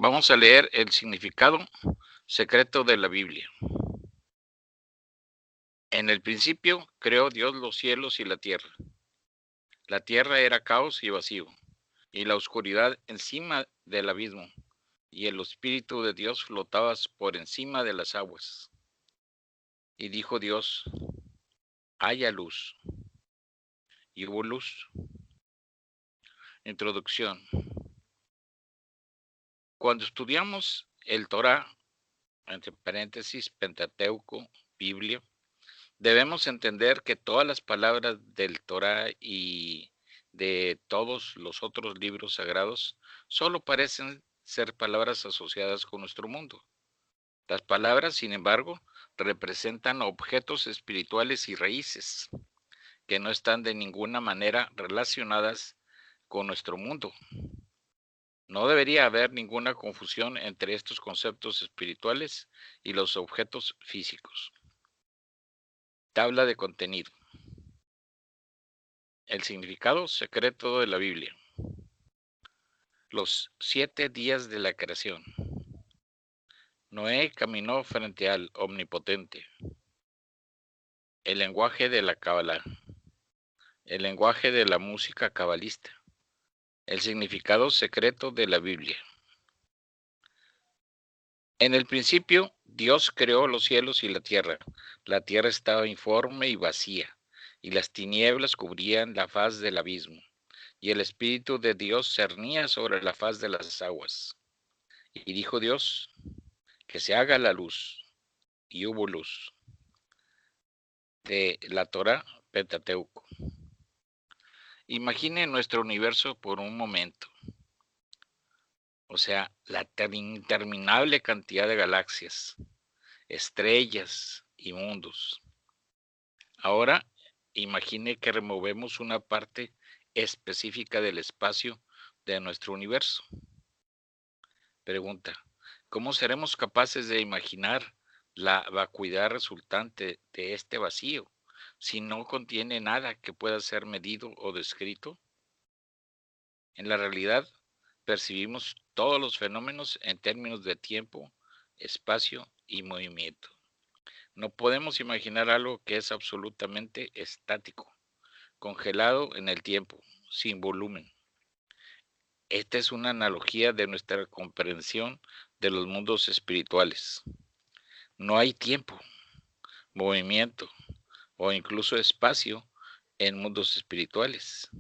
Vamos a leer el significado secreto de la Biblia. En el principio creó Dios los cielos y la tierra. La tierra era caos y vacío, y la oscuridad encima del abismo, y el Espíritu de Dios flotaba por encima de las aguas. Y dijo Dios: haya luz. Y hubo luz. Introducción. Cuando estudiamos el Torá, entre paréntesis, Pentateuco, Biblia, debemos entender que todas las palabras del Torá y de todos los otros libros sagrados solo parecen ser palabras asociadas con nuestro mundo. Las palabras, sin embargo, representan objetos espirituales y raíces que no están de ninguna manera relacionadas con nuestro mundo. No debería haber ninguna confusión entre estos conceptos espirituales y los objetos físicos. Tabla de contenido. El significado secreto de la Biblia. Los 7 días de la creación. Noé caminó frente al Omnipotente. El lenguaje de la Cábala. El lenguaje de la música cabalista. El significado secreto de la Biblia. En el principio, Dios creó los cielos y la tierra. La tierra estaba informe y vacía, y las tinieblas cubrían la faz del abismo, y el Espíritu de Dios cernía sobre la faz de las aguas. Y dijo Dios: que se haga la luz, y hubo luz. De la Torá, Pentateuco. Imagine nuestro universo por un momento. O sea, la interminable cantidad de galaxias, estrellas y mundos. Ahora, imagine que removemos una parte específica del espacio de nuestro universo. Pregunta: ¿cómo seremos capaces de imaginar la vacuidad resultante de este vacío si no contiene nada que pueda ser medido o descrito? En la realidad, percibimos todos los fenómenos en términos de tiempo, espacio y movimiento. No podemos imaginar algo que es absolutamente estático, congelado en el tiempo, sin volumen. Esta es una analogía de nuestra comprensión de los mundos espirituales. No hay tiempo, movimiento o incluso espacio en mundos espirituales,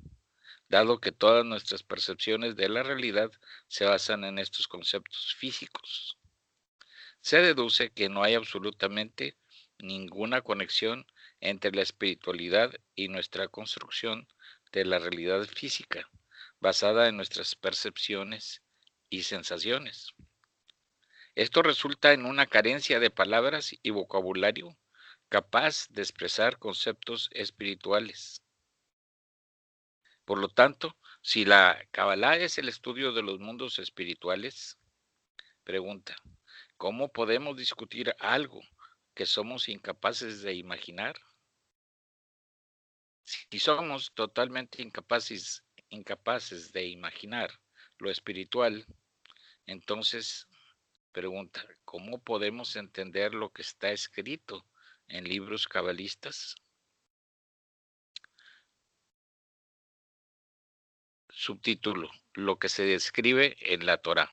dado que todas nuestras percepciones de la realidad se basan en estos conceptos físicos. Se deduce que no hay absolutamente ninguna conexión entre la espiritualidad y nuestra construcción de la realidad física, basada en nuestras percepciones y sensaciones. Esto resulta en una carencia de palabras y vocabulario capaz de expresar conceptos espirituales. Por lo tanto, si la Kabbalah es el estudio de los mundos espirituales, pregunta: ¿cómo podemos discutir algo que somos incapaces de imaginar? Si somos totalmente incapaces de imaginar lo espiritual, entonces, pregunta: ¿cómo podemos entender lo que está escrito en libros cabalistas? Subtítulo: lo que se describe en la Torá.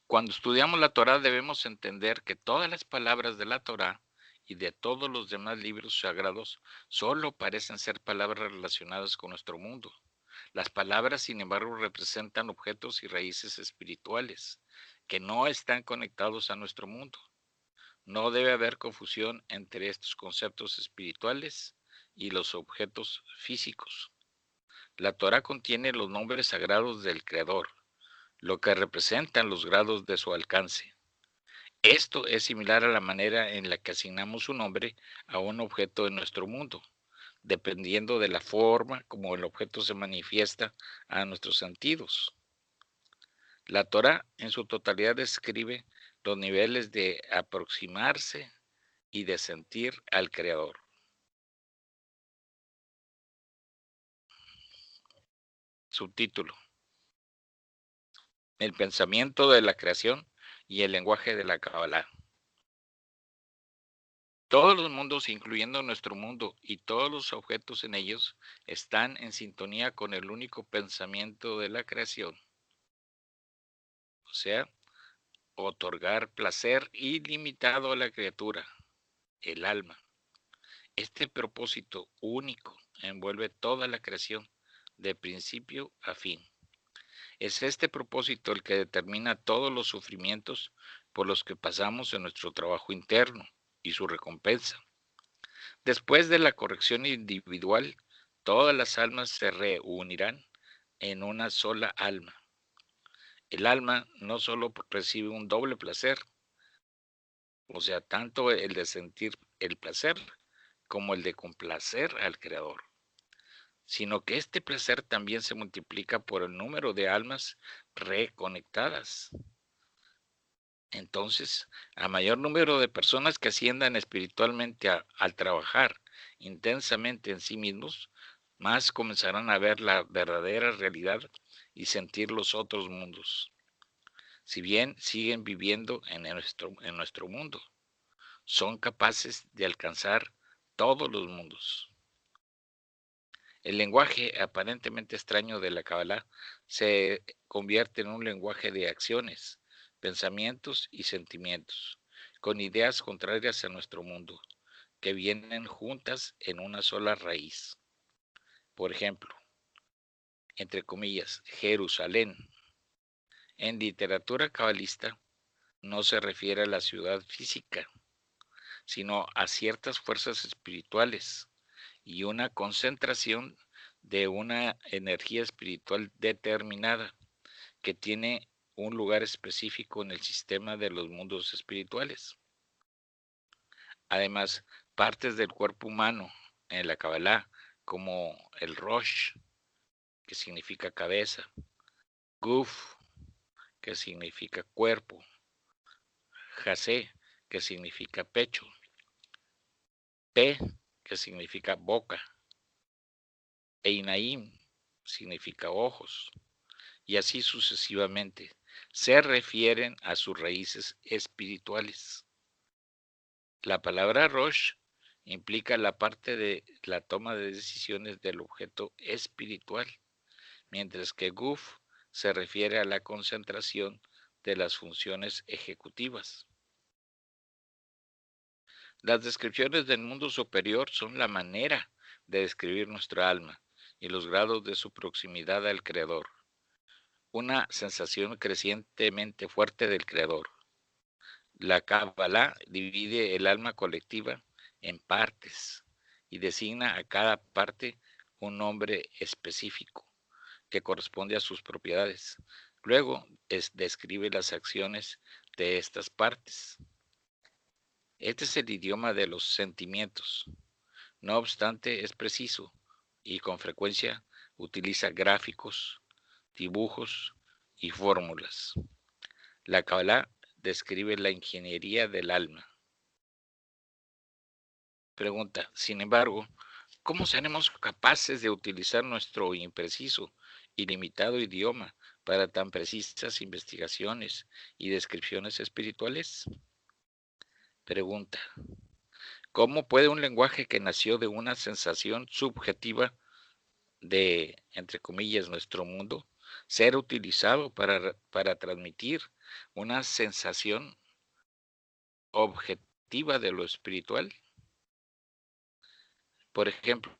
Cuando estudiamos la Torá debemos entender que todas las palabras de la Torá y de todos los demás libros sagrados solo parecen ser palabras relacionadas con nuestro mundo. Las palabras, sin embargo, representan objetos y raíces espirituales que no están conectados a nuestro mundo. No debe haber confusión entre estos conceptos espirituales y los objetos físicos. La Torá contiene los nombres sagrados del Creador, lo que representan los grados de su alcance. Esto es similar a la manera en la que asignamos un nombre a un objeto en nuestro mundo, dependiendo de la forma como el objeto se manifiesta a nuestros sentidos. La Torá en su totalidad describe los niveles de aproximarse y de sentir al Creador. Subtítulo: el pensamiento de la creación y el lenguaje de la Kabbalah. Todos los mundos, incluyendo nuestro mundo y todos los objetos en ellos, están en sintonía con el único pensamiento de la creación, o sea, otorgar placer ilimitado a la criatura, el alma. Este propósito único envuelve toda la creación, de principio a fin. Es este propósito el que determina todos los sufrimientos por los que pasamos en nuestro trabajo interno y su recompensa. Después de la corrección individual, todas las almas se reunirán en una sola alma. El alma no solo recibe un doble placer, o sea, tanto el de sentir el placer como el de complacer al Creador, sino que este placer también se multiplica por el número de almas reconectadas. Entonces, a mayor número de personas que asciendan espiritualmente al trabajar intensamente en sí mismos, más comenzarán a ver la verdadera realidad y sentir los otros mundos. Si bien siguen viviendo en nuestro mundo, son capaces de alcanzar todos los mundos. El lenguaje aparentemente extraño de la Kabbalah se convierte en un lenguaje de acciones, pensamientos y sentimientos, con ideas contrarias a nuestro mundo, que vienen juntas en una sola raíz. Por ejemplo, entre comillas, Jerusalén. En literatura cabalista no se refiere a la ciudad física, sino a ciertas fuerzas espirituales y una concentración de una energía espiritual determinada que tiene un lugar específico en el sistema de los mundos espirituales. Además, partes del cuerpo humano en la Kabbalah, como el Rosh, que significa cabeza, Guf, que significa cuerpo, Jasé, que significa pecho, Pe, que significa boca, Einaim, significa ojos, y así sucesivamente, se refieren a sus raíces espirituales. La palabra Rosh implica la parte de la toma de decisiones del objeto espiritual, mientras que Guf se refiere a la concentración de las funciones ejecutivas. Las descripciones del mundo superior son la manera de describir nuestra alma y los grados de su proximidad al Creador, una sensación crecientemente fuerte del Creador. La Kabbalah divide el alma colectiva en partes y designa a cada parte un nombre específico que corresponde a sus propiedades. Luego describe las acciones de estas partes. Este es el idioma de los sentimientos. No obstante, es preciso y con frecuencia utiliza gráficos, dibujos y fórmulas. La Kabbalah describe la ingeniería del alma. Pregunta, sin embargo, ¿cómo seremos capaces de utilizar nuestro impreciso y limitado idioma para tan precisas investigaciones y descripciones espirituales? Pregunta, ¿cómo puede un lenguaje que nació de una sensación subjetiva de, entre comillas, nuestro mundo, ser utilizado para transmitir una sensación objetiva de lo espiritual? Por ejemplo,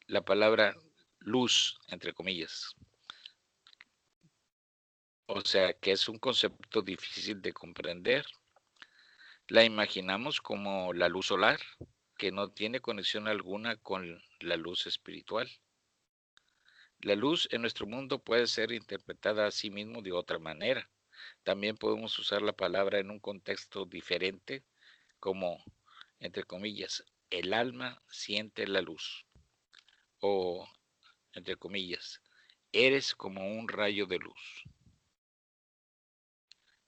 la palabra luz, entre comillas, o sea, que es un concepto difícil de comprender. La imaginamos como la luz solar, que no tiene conexión alguna con la luz espiritual. La luz en nuestro mundo puede ser interpretada a sí mismo de otra manera. También podemos usar la palabra en un contexto diferente, como, entre comillas, el alma siente la luz, o, entre comillas, eres como un rayo de luz.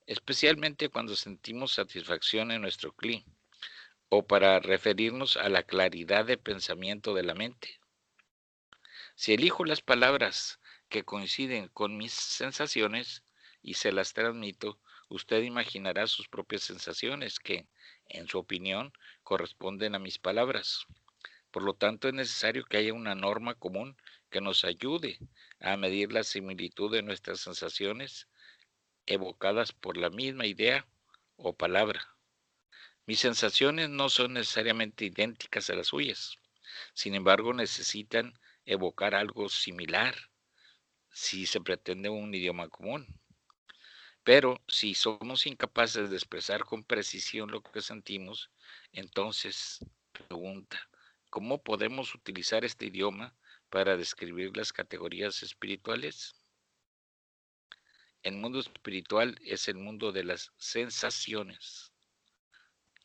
Especialmente cuando sentimos satisfacción en nuestro clima, o para referirnos a la claridad de pensamiento de la mente. Si elijo las palabras que coinciden con mis sensaciones, y se las transmito, usted imaginará sus propias sensaciones que, en su opinión, corresponden a mis palabras. Por lo tanto, es necesario que haya una norma común que nos ayude a medir la similitud de nuestras sensaciones evocadas por la misma idea o palabra. Mis sensaciones no son necesariamente idénticas a las suyas, sin embargo necesitan evocar algo similar si se pretende un idioma común. Pero si somos incapaces de expresar con precisión lo que sentimos, entonces, pregunta, ¿cómo podemos utilizar este idioma para describir las categorías espirituales? El mundo espiritual es el mundo de las sensaciones.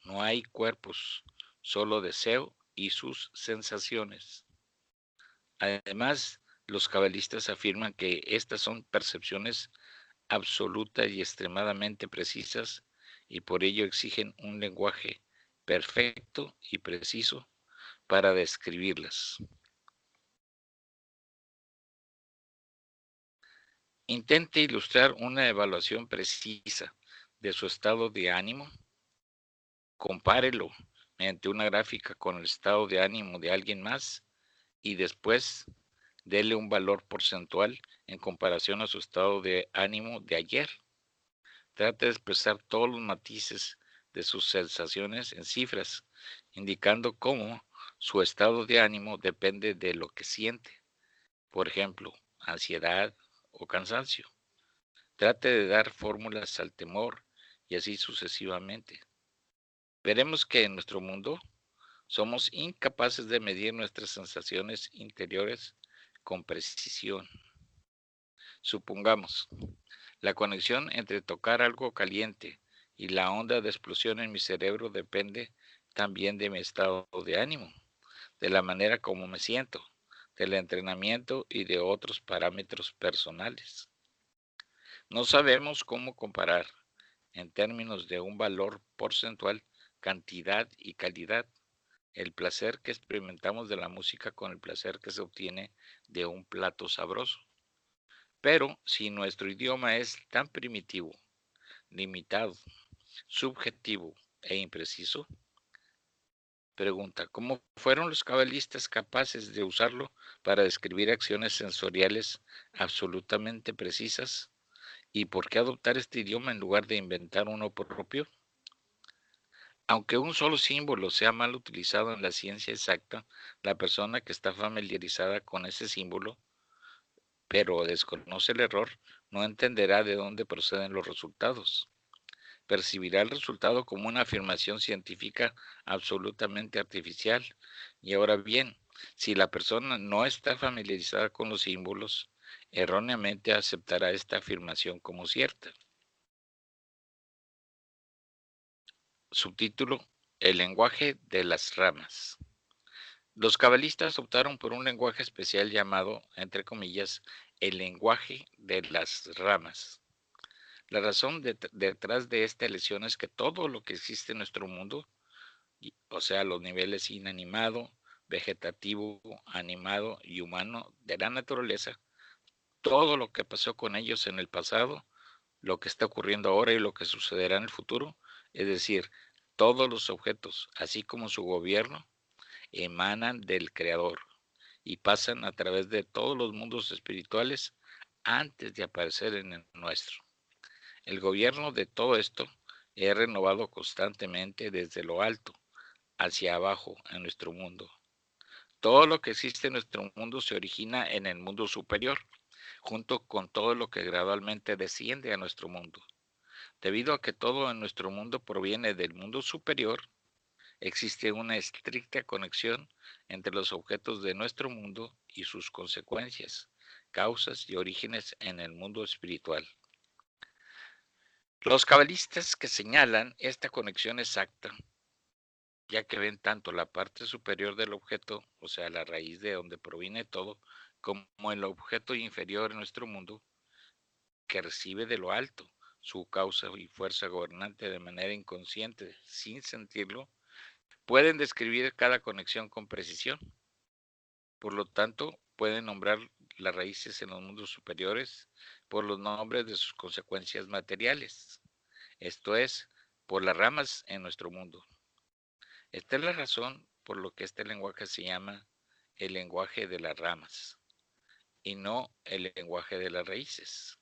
No hay cuerpos, solo deseo y sus sensaciones. Además, los cabalistas afirman que estas son percepciones absolutas y extremadamente precisas y por ello exigen un lenguaje perfecto y preciso para describirlas. Intente ilustrar una evaluación precisa de su estado de ánimo. Compárelo mediante una gráfica con el estado de ánimo de alguien más y después dele un valor porcentual en comparación a su estado de ánimo de ayer. Trate de expresar todos los matices de sus sensaciones en cifras, indicando cómo su estado de ánimo depende de lo que siente, por ejemplo, ansiedad o cansancio. Trate de dar fórmulas al temor y así sucesivamente. Veremos que en nuestro mundo somos incapaces de medir nuestras sensaciones interiores con precisión. Supongamos, la conexión entre tocar algo caliente y la onda de explosión en mi cerebro depende también de mi estado de ánimo, de la manera como me siento, del entrenamiento y de otros parámetros personales. No sabemos cómo comparar, en términos de un valor porcentual, cantidad y calidad, el placer que experimentamos de la música con el placer que se obtiene de un plato sabroso. Pero si nuestro idioma es tan primitivo, limitado, subjetivo e impreciso, pregunta, ¿cómo fueron los cabalistas capaces de usarlo para describir acciones sensoriales absolutamente precisas? ¿Y por qué adoptar este idioma en lugar de inventar uno propio? Aunque un solo símbolo sea mal utilizado en la ciencia exacta, la persona que está familiarizada con ese símbolo, pero desconoce el error, no entenderá de dónde proceden los resultados. Percibirá el resultado como una afirmación científica absolutamente artificial. Y ahora bien, si la persona no está familiarizada con los símbolos, erróneamente aceptará esta afirmación como cierta. Subtítulo: El lenguaje de las ramas. Los cabalistas optaron por un lenguaje especial llamado, entre comillas, el lenguaje de las ramas. La razón detrás de esta elección es que todo lo que existe en nuestro mundo, o sea, los niveles inanimado, vegetativo, animado y humano de la naturaleza, todo lo que pasó con ellos en el pasado, lo que está ocurriendo ahora y lo que sucederá en el futuro, es decir, todos los objetos, así como su gobierno, emanan del Creador y pasan a través de todos los mundos espirituales antes de aparecer en el nuestro. El gobierno de todo esto es renovado constantemente desde lo alto hacia abajo en nuestro mundo. Todo lo que existe en nuestro mundo se origina en el mundo superior, junto con todo lo que gradualmente desciende a nuestro mundo. Debido a que todo en nuestro mundo proviene del mundo superior, existe una estricta conexión entre los objetos de nuestro mundo y sus consecuencias, causas y orígenes en el mundo espiritual. Los cabalistas que señalan esta conexión exacta, ya que ven tanto la parte superior del objeto, o sea, la raíz de donde proviene todo, como el objeto inferior en nuestro mundo, que recibe de lo alto su causa y fuerza gobernante de manera inconsciente, sin sentirlo, pueden describir cada conexión con precisión. Por lo tanto, pueden nombrar las raíces en los mundos superiores por los nombres de sus consecuencias materiales, esto es, por las ramas en nuestro mundo. Esta es la razón por lo que este lenguaje se llama el lenguaje de las ramas y no el lenguaje de las raíces.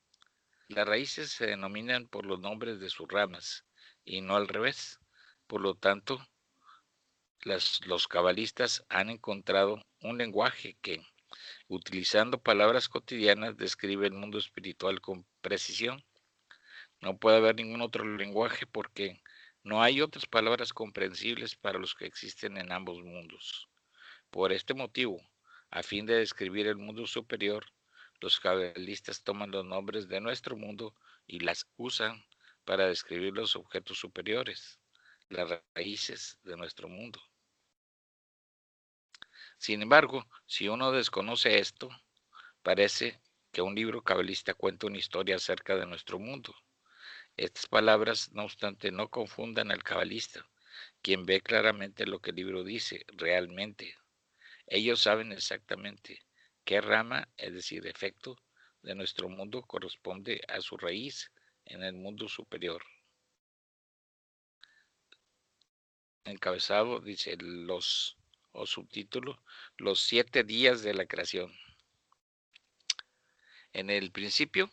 Las raíces se denominan por los nombres de sus ramas y no al revés. Por lo tanto, los cabalistas han encontrado un lenguaje que, utilizando palabras cotidianas, describe el mundo espiritual con precisión. No puede haber ningún otro lenguaje porque no hay otras palabras comprensibles para los que existen en ambos mundos. Por este motivo, a fin de describir el mundo superior, los cabalistas toman los nombres de nuestro mundo y las usan para describir los objetos superiores, las raíces de nuestro mundo. Sin embargo, si uno desconoce esto, parece que un libro cabalista cuenta una historia acerca de nuestro mundo. Estas palabras, no obstante, no confundan al cabalista, quien ve claramente lo que el libro dice realmente. Ellos saben exactamente qué rama, es decir, efecto, de nuestro mundo corresponde a su raíz en el mundo superior. Encabezado dice o subtítulo, los 7 días de la creación. En el principio,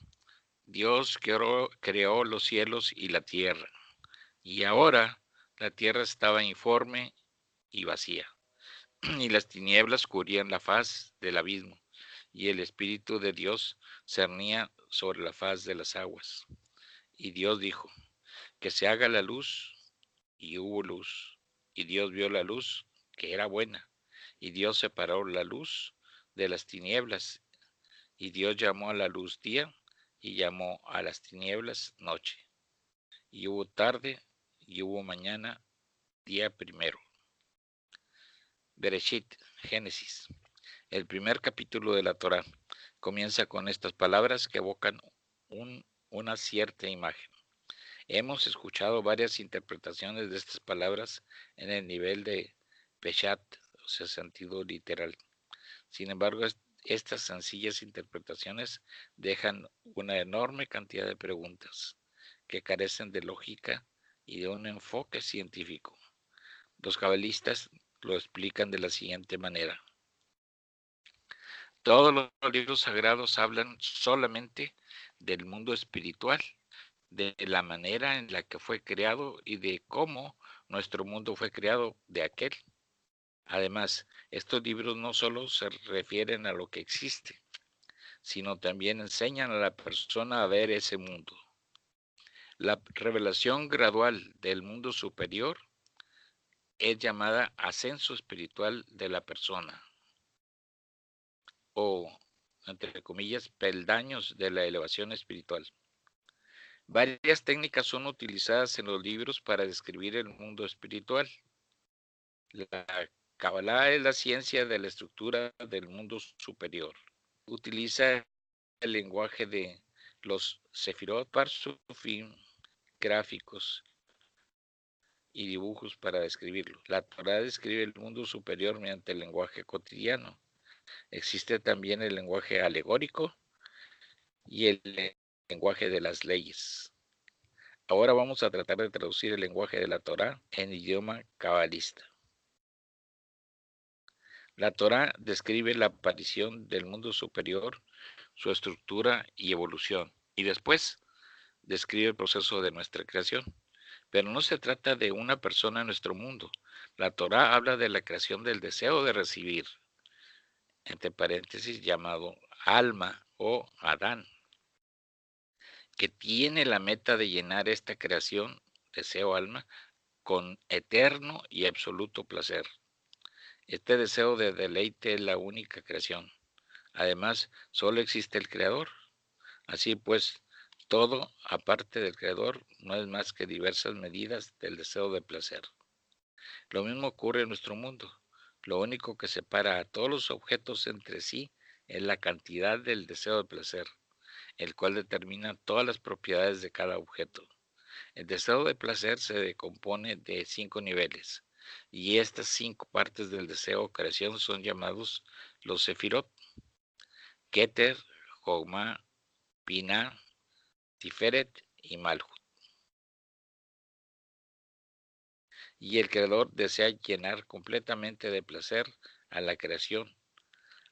Dios creó los cielos y la tierra, y ahora la tierra estaba informe y vacía, y las tinieblas cubrían la faz del abismo, y el Espíritu de Dios cernía sobre la faz de las aguas. Y Dios dijo, que se haga la luz, y hubo luz. Y Dios vio la luz, que era buena, y Dios separó la luz de las tinieblas, y Dios llamó a la luz día, y llamó a las tinieblas noche. Y hubo tarde, y hubo mañana, día primero. Bereshit, Génesis. El primer capítulo de la Torá comienza con estas palabras que evocan una cierta imagen. Hemos escuchado varias interpretaciones de estas palabras en el nivel de Peshat, o sea, sentido literal. Sin embargo, estas sencillas interpretaciones dejan una enorme cantidad de preguntas que carecen de lógica y de un enfoque científico. Los cabalistas lo explican de la siguiente manera. Todos los libros sagrados hablan solamente del mundo espiritual, de la manera en la que fue creado y de cómo nuestro mundo fue creado de aquel. Además, estos libros no solo se refieren a lo que existe, sino también enseñan a la persona a ver ese mundo. La revelación gradual del mundo superior es llamada ascenso espiritual de la persona, o, entre comillas, peldaños de la elevación espiritual. Varias técnicas son utilizadas en los libros para describir el mundo espiritual. La Kabbalah es la ciencia de la estructura del mundo superior. Utiliza el lenguaje de los Sefirot, Parsufim, gráficos y dibujos para describirlo. La Torah describe el mundo superior mediante el lenguaje cotidiano. Existe también el lenguaje alegórico y el lenguaje de las leyes. Ahora vamos a tratar de traducir el lenguaje de la Torah en idioma cabalista. La Torah describe la aparición del mundo superior, su estructura y evolución, y después describe el proceso de nuestra creación. Pero no se trata de una persona en nuestro mundo. La Torah habla de la creación del deseo de recibir, entre paréntesis, llamado alma o Adán, que tiene la meta de llenar esta creación, deseo alma, con eterno y absoluto placer. Este deseo de deleite es la única creación. Además, solo existe el Creador. Así pues, todo, aparte del Creador, no es más que diversas medidas del deseo de placer. Lo mismo ocurre en nuestro mundo. Lo único que separa a todos los objetos entre sí es la cantidad del deseo de placer, el cual determina todas las propiedades de cada objeto. El deseo de placer se decompone de 5 niveles, y estas 5 partes del deseo o creación son llamados los sefirot. Keter, Jogma, Binah, Tiferet y Malhut. Y el Creador desea llenar completamente de placer a la creación,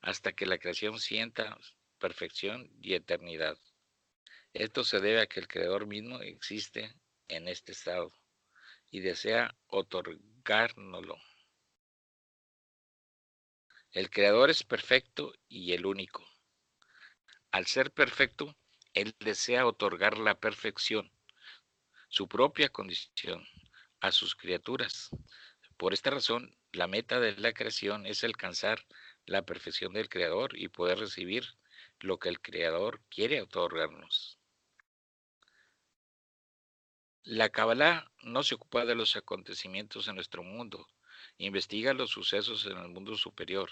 hasta que la creación sienta perfección y eternidad. Esto se debe a que el Creador mismo existe en este estado y desea otorgárnoslo. El Creador es perfecto y el único. Al ser perfecto, Él desea otorgar la perfección, su propia condición, a sus criaturas. Por esta razón, la meta de la creación es alcanzar la perfección del Creador y poder recibir lo que el Creador quiere otorgarnos. La Kabbalah no se ocupa de los acontecimientos en nuestro mundo, investiga los sucesos en el mundo superior,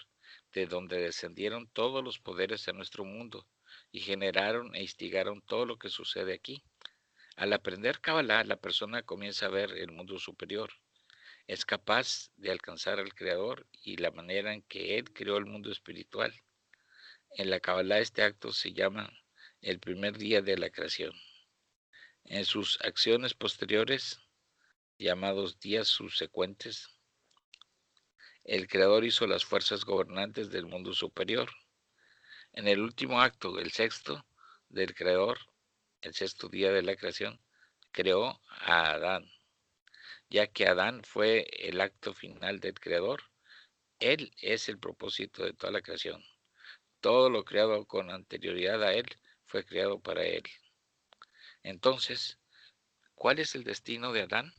de donde descendieron todos los poderes en nuestro mundo y generaron e instigaron todo lo que sucede aquí. Al aprender Kabbalah, la persona comienza a ver el mundo superior. Es capaz de alcanzar al Creador y la manera en que Él creó el mundo espiritual. En la Kabbalah este acto se llama el primer día de la creación. En sus acciones posteriores, llamados días subsecuentes, el Creador hizo las fuerzas gobernantes del mundo superior. En el último acto, el sexto del Creador, el sexto día de la creación, creó a Adán. Ya que Adán fue el acto final del Creador, Él es el propósito de toda la creación. Todo lo creado con anterioridad a Él fue creado para Él. Entonces, ¿cuál es el destino de Adán?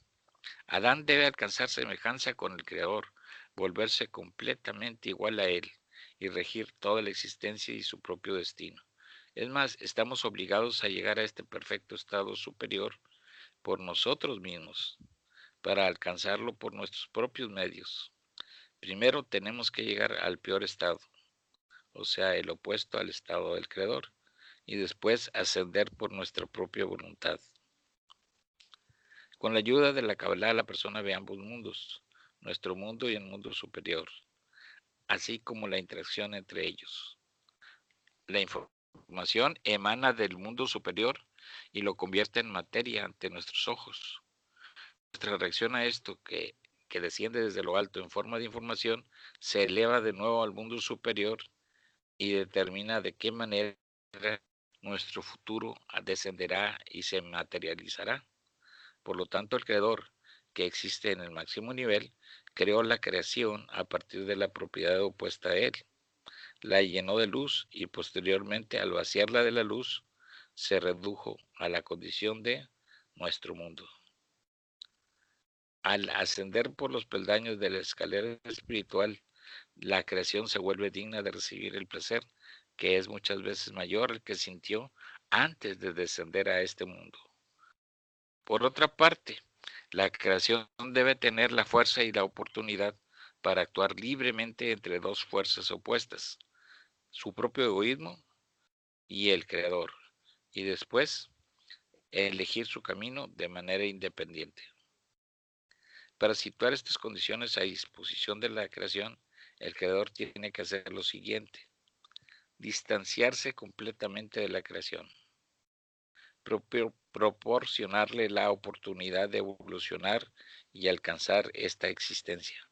Adán debe alcanzar semejanza con el Creador, volverse completamente igual a Él y regir toda la existencia y su propio destino. Es más, estamos obligados a llegar a este perfecto estado superior por nosotros mismos, para alcanzarlo por nuestros propios medios. Primero tenemos que llegar al peor estado, o sea, el opuesto al estado del Creador, y después ascender por nuestra propia voluntad. Con la ayuda de la Kabbalah, la persona ve ambos mundos, nuestro mundo y el mundo superior, así como la interacción entre ellos. La información emana del mundo superior y lo convierte en materia ante nuestros ojos. Nuestra reacción a esto, que desciende desde lo alto en forma de información, se eleva de nuevo al mundo superior y determina de qué manera nuestro futuro descenderá y se materializará. Por lo tanto, el Creador, que existe en el máximo nivel, creó la creación a partir de la propiedad opuesta a Él, la llenó de luz y posteriormente, al vaciarla de la luz, se redujo a la condición de nuestro mundo. Al ascender por los peldaños de la escalera espiritual, la creación se vuelve digna de recibir el placer, que es muchas veces mayor al que sintió antes de descender a este mundo. Por otra parte, la creación debe tener la fuerza y la oportunidad para actuar libremente entre dos fuerzas opuestas, su propio egoísmo y el Creador, y después elegir su camino de manera independiente. Para situar estas condiciones a disposición de la creación, el Creador tiene que hacer lo siguiente: distanciarse completamente de la creación, proporcionarle la oportunidad de evolucionar y alcanzar esta existencia,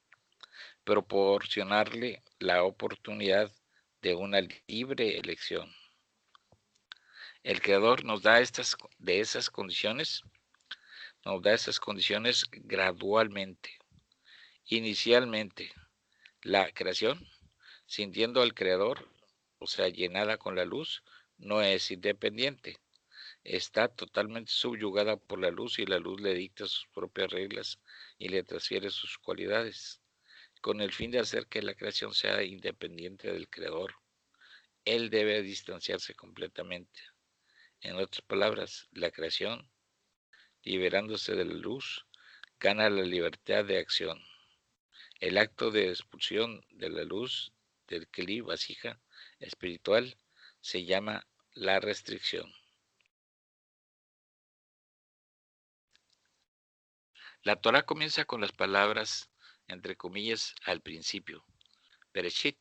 proporcionarle la oportunidad de una libre elección. El Creador nos da esas condiciones gradualmente. Inicialmente, la creación, sintiendo al Creador, o sea, llenada con la luz, no es independiente. Está totalmente subyugada por la luz y la luz le dicta sus propias reglas y le transfiere sus cualidades, con el fin de hacer que la creación sea independiente del Creador. Él debe distanciarse completamente. En otras palabras, la creación, liberándose de la luz, gana la libertad de acción. El acto de expulsión de la luz del Kli, vasija espiritual, se llama la restricción. La Torah comienza con las palabras, entre comillas, al principio, Bereshit,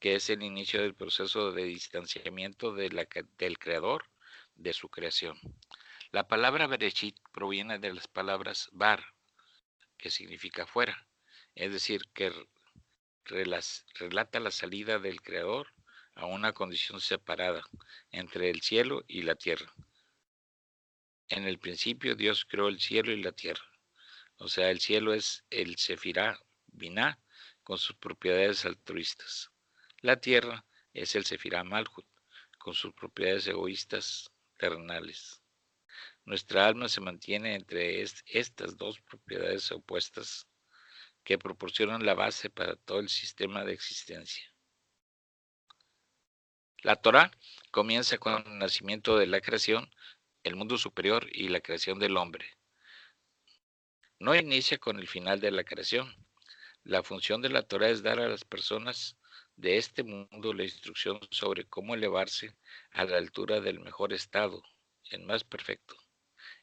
que es el inicio del proceso de distanciamiento del creador de su creación. La palabra Bereshit proviene de las palabras bar, que significa fuera, es decir, que relata la salida del creador a una condición separada entre el cielo y la tierra. En el principio Dios creó el cielo y la tierra. O sea, el cielo es el Sefirá Binah con sus propiedades altruistas. La tierra es el Sefirá Malhut con sus propiedades egoístas terrenales. Nuestra alma se mantiene entre estas dos propiedades opuestas que proporcionan la base para todo el sistema de existencia. La Torá comienza con el nacimiento de la creación, el mundo superior y la creación del hombre. No inicia con el final de la creación. La función de la Torá es dar a las personas de este mundo la instrucción sobre cómo elevarse a la altura del mejor estado, el más perfecto.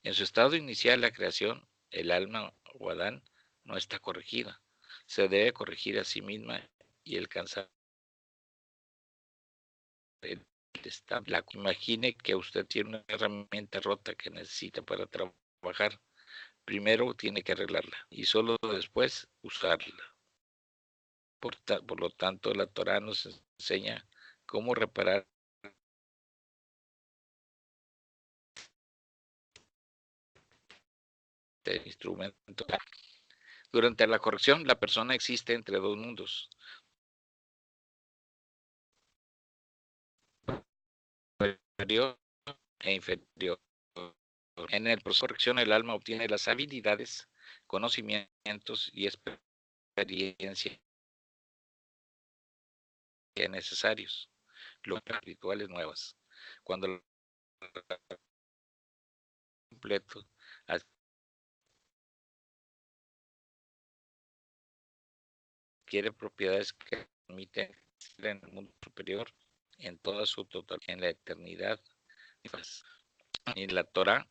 En su estado inicial, la creación, el alma o Adán, no está corregida. Se debe corregir a sí misma y alcanzar el estado. Imagine que usted tiene una herramienta rota que necesita para trabajar. Primero tiene que arreglarla y solo después usarla. Por lo tanto, la Torá nos enseña cómo reparar este instrumento. Durante la corrección, la persona existe entre dos mundos, superior e inferior. En el proceso de corrección, el alma obtiene las habilidades, conocimientos y experiencia necesarios, los rituales nuevas. Cuando completo adquiere propiedades que permiten en el mundo superior en toda su totalidad, en la eternidad. Y la Torah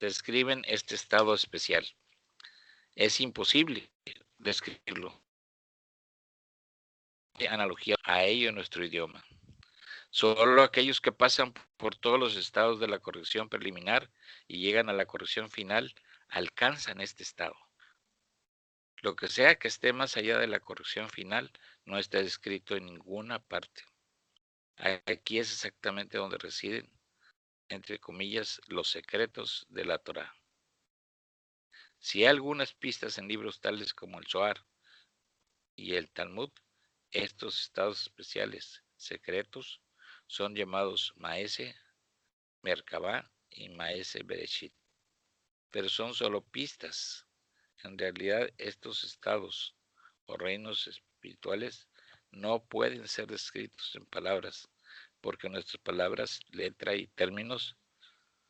describen este estado especial. Es imposible describirlo. Analogía a ello en nuestro idioma. Solo aquellos que pasan por todos los estados de la corrección preliminar y llegan a la corrección final alcanzan este estado. Lo que sea que esté más allá de la corrección final no está descrito en ninguna parte. Aquí es exactamente donde residen, entre comillas, los secretos de la Torá. Si hay algunas pistas en libros tales como el Zohar y el Talmud, estos estados especiales secretos son llamados Maese, Merkabah y Maese Bereshit. Pero son solo pistas. En realidad, estos estados o reinos espirituales no pueden ser descritos en palabras, porque nuestras palabras, letra y términos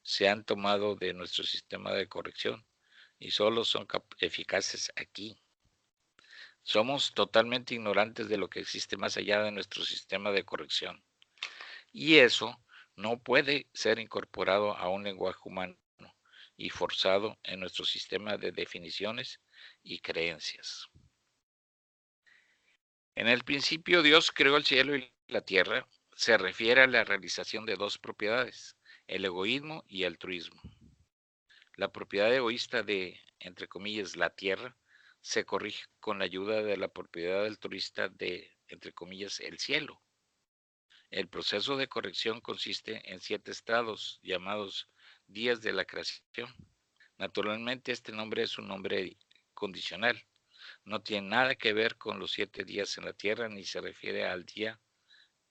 se han tomado de nuestro sistema de corrección y solo son eficaces aquí. Somos totalmente ignorantes de lo que existe más allá de nuestro sistema de corrección. Y eso no puede ser incorporado a un lenguaje humano y forzado en nuestro sistema de definiciones y creencias. En el principio Dios creó el cielo y la tierra. Se refiere a la realización de dos propiedades, el egoísmo y el altruismo. La propiedad egoísta de, entre comillas, la tierra, se corrige con la ayuda de la propiedad altruista de, entre comillas, el cielo. El proceso de corrección consiste en 7 estados llamados días de la creación. Naturalmente, este nombre es un nombre condicional. No tiene nada que ver con los 7 días en la tierra, ni se refiere al día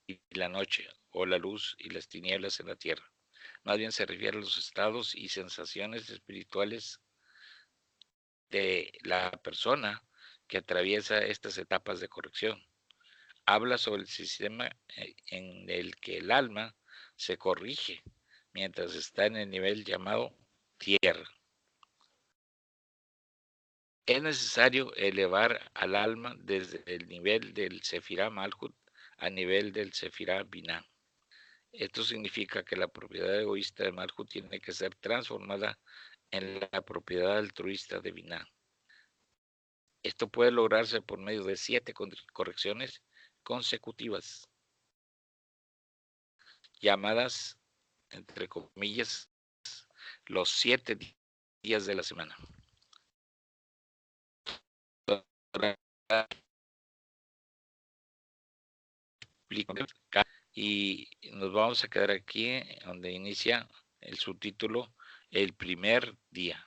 y la noche, o la luz y las tinieblas en la tierra. Más bien se refiere a los estados y sensaciones espirituales de la persona que atraviesa estas etapas de corrección. Habla sobre el sistema en el que el alma se corrige mientras está en el nivel llamado tierra. Es necesario elevar al alma desde el nivel del Sefirá Malhut a nivel del Sefirá Binah. Esto significa que la propiedad egoísta de Malhut tiene que ser transformada en la propiedad altruista de Binah. Esto puede lograrse por medio de 7 correcciones consecutivas, llamadas, entre comillas, los 7 días de la semana. Y nos vamos a quedar aquí donde inicia el subtítulo, el primer día.